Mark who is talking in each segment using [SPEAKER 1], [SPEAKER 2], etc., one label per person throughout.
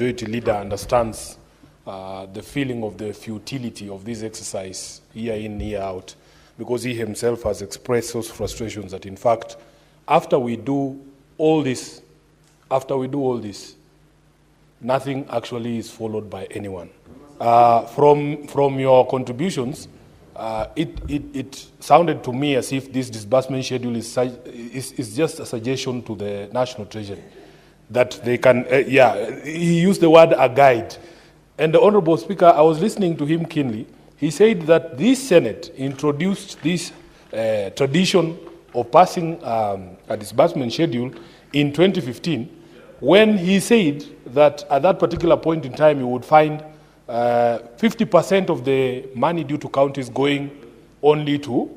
[SPEAKER 1] majority leader understands the feeling of the futility of this exercise year in, year out, because he himself has expressed those frustrations that, in fact, after we do all this, nothing actually is followed by anyone. From your contributions, it sounded to me as if this disbursement schedule is just a suggestion to the National Treasury that they can, he used the word a guide. And the Honorable Speaker, I was listening to him keenly. He said that this Senate introduced this tradition of passing a disbursement schedule in 2015, when he said that at that particular point in time you would find 50% of the money due to counties going only to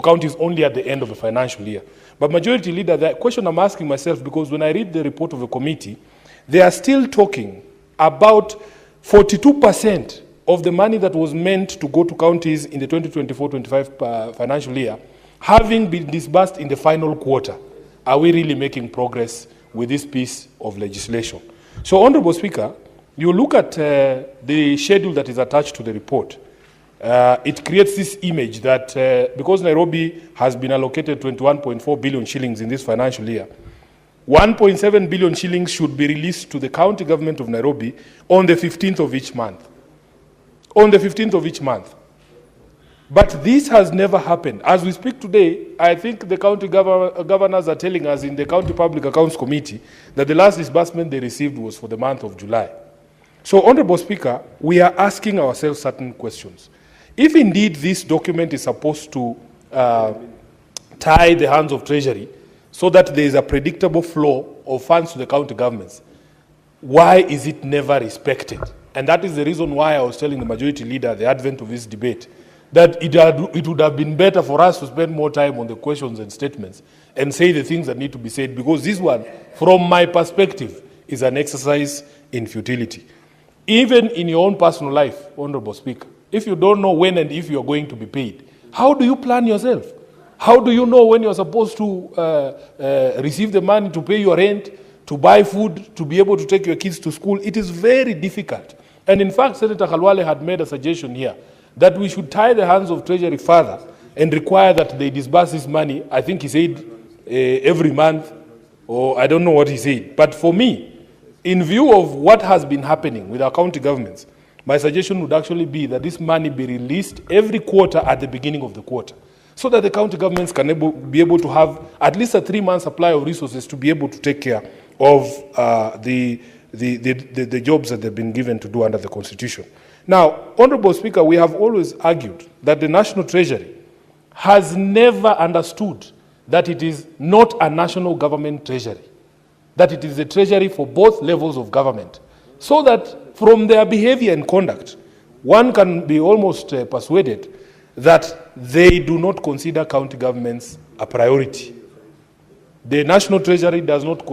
[SPEAKER 1] counties only at the end of the financial year. But Majority Leader, the question I'm asking myself, because when I read the report of the committee, they are still talking about 42% of the money that was meant to go to counties in the 2024-25 financial year having been disbursed in the final quarter. Are we really making progress with this piece of legislation? So, Honorable Speaker, you look at the schedule that is attached to the report. It creates this image that because Nairobi has been allocated 21.4 billion shillings in this financial year, 1.7 billion shillings should be released to the county government of Nairobi on the 15th of each month. On the 15th of each month. But this has never happened. As we speak today, I think the county governors are telling us in the County Public Accounts Committee that the last disbursement they received was for the month of July. So, Honorable Speaker, we are asking ourselves certain questions. If indeed this document is supposed to tie the hands of Treasury so that there is a predictable flow of funds to the county governments, why is it never respected? And that is the reason why I was telling the Majority Leader at the advent of this debate that it would have been better for us to spend more time on the questions and statements and say the things that need to be said, because this one, from my perspective, is an exercise in futility. Even in your own personal life, Honorable Speaker, if you don't know when and if you are going to be paid, how do you plan yourself? How do you know when you're supposed to receive the money to pay your rent, to buy food, to be able to take your kids to school? It is very difficult. And in fact, Senator Khalwale had made a suggestion here that we should tie the hands of Treasury further and require that they disburse this money. I think he said every month, or I don't know what he said. But for me, in view of what has been happening with our county governments, my suggestion would actually be that this money be released every quarter at the beginning of the quarter, so that the county governments can be able to have at least a 3-month supply of resources to be able to take care of the jobs that they've been given to do under the Constitution. Now, Honorable Speaker, we have always argued that the National Treasury has never understood that it is not a national government treasury, that it is a treasury for both levels of government, so that from their behavior and conduct, one can be almost persuaded that they do not consider county governments a priority. The National Treasury does not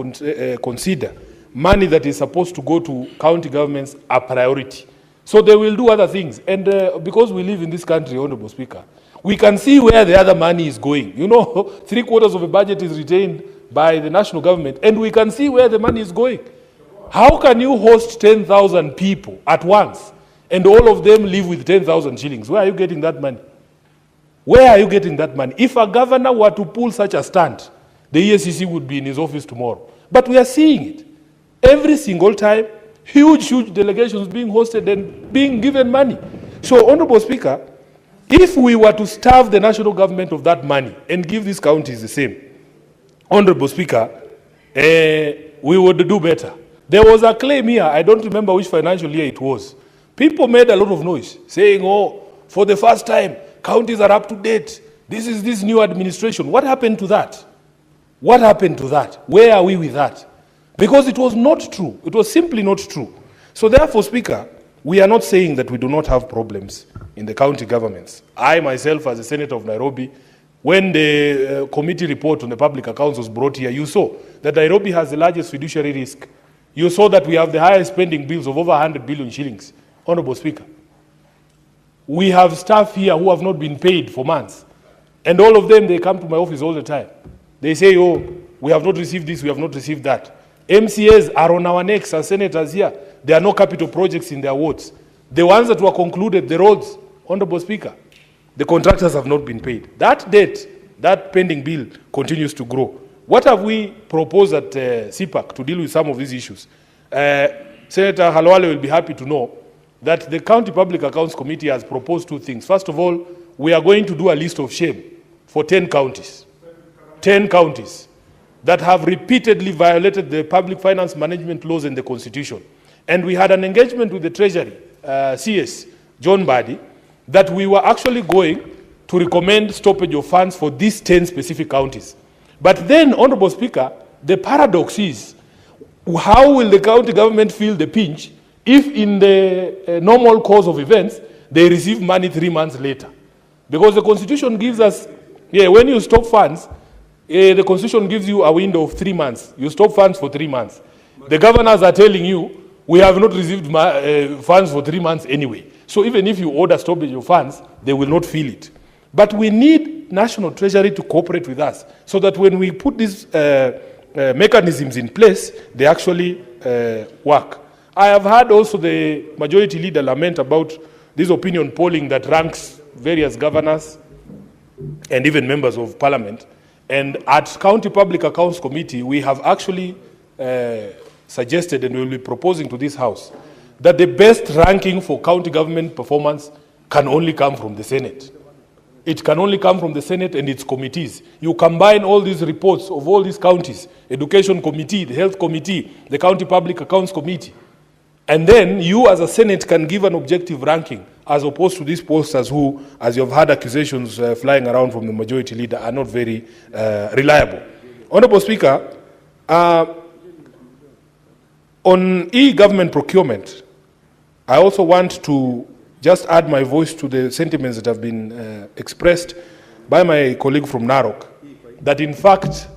[SPEAKER 1] consider money that is supposed to go to county governments a priority. So they will do other things. And because we live in this country, Honorable Speaker, we can see where the other money is going. You know, 3/4 of the budget is retained by the national government, and we can see where the money is going. How can you host 10,000 people at once, and all of them live with 10,000 shillings? Where are you getting that money? Where are you getting that money? If a governor were to pull such a stunt, the EACC would be in his office tomorrow. But we are seeing it. Every single time, huge delegations being hosted and being given money. So, Honorable Speaker, if we were to starve the national government of that money and give these counties the same, Honorable Speaker, we would do better. There was a claim here, I don't remember which financial year it was. People made a lot of noise, saying, oh, for the first time, counties are up to date. This is this new administration. What happened to that? What happened to that? Where are we with that? Because it was not true. It was simply not true. So therefore, Speaker, we are not saying that we do not have problems in the county governments. I myself, as a senator of Nairobi, when the committee report on the public accounts was brought here, you saw that Nairobi has the largest fiduciary risk. You saw that we have the highest spending bills of over 100 billion shillings. Honorable Speaker, we have staff here who have not been paid for months. And all of them, they come to my office all the time. They say, oh, we have not received this, we have not received that. MCAs are on our necks as senators here, there are no capital projects in their wards. The ones that were concluded, the roads, Honorable Speaker, the contractors have not been paid. That debt, that pending bill continues to grow. What have we proposed at CPAC to deal with some of these issues? Senator Halwale will be happy to know that the County Public Accounts Committee has proposed two things. First of all, we are going to do a list of shame for 10 counties. 10 counties that have repeatedly violated the public finance management laws and the Constitution. And we had an engagement with the Treasury, CS, John Badi, that we were actually going to recommend stoppage of funds for these 10 specific counties. But then, Honorable Speaker, the paradox is, how will the county government feel the pinch if in the normal course of events, they receive money 3 months later? Because the Constitution gives us, when you stop funds, the Constitution gives you a window of 3 months. You stop funds for 3 months. The governors are telling you, we have not received funds for 3 months anyway. So even if you order stoppage of funds, they will not feel it. But we need National Treasury to cooperate with us so that when we put these mechanisms in place, they actually work. I have heard also the majority leader lament about this opinion polling that ranks various governors and even members of parliament. And at County Public Accounts Committee, we have actually suggested and will be proposing to this House that the best ranking for county government performance can only come from the Senate. It can only come from the Senate and its committees. You combine all these reports of all these counties, Education Committee, the Health Committee, the County Public Accounts Committee, and then you as a Senate can give an objective ranking as opposed to these posters who, as you've had accusations flying around from the majority leader, are not very reliable. Honorable Speaker, on e-government procurement, I also want to just add my voice to the sentiments that have been expressed by my colleague from Narok, that in fact,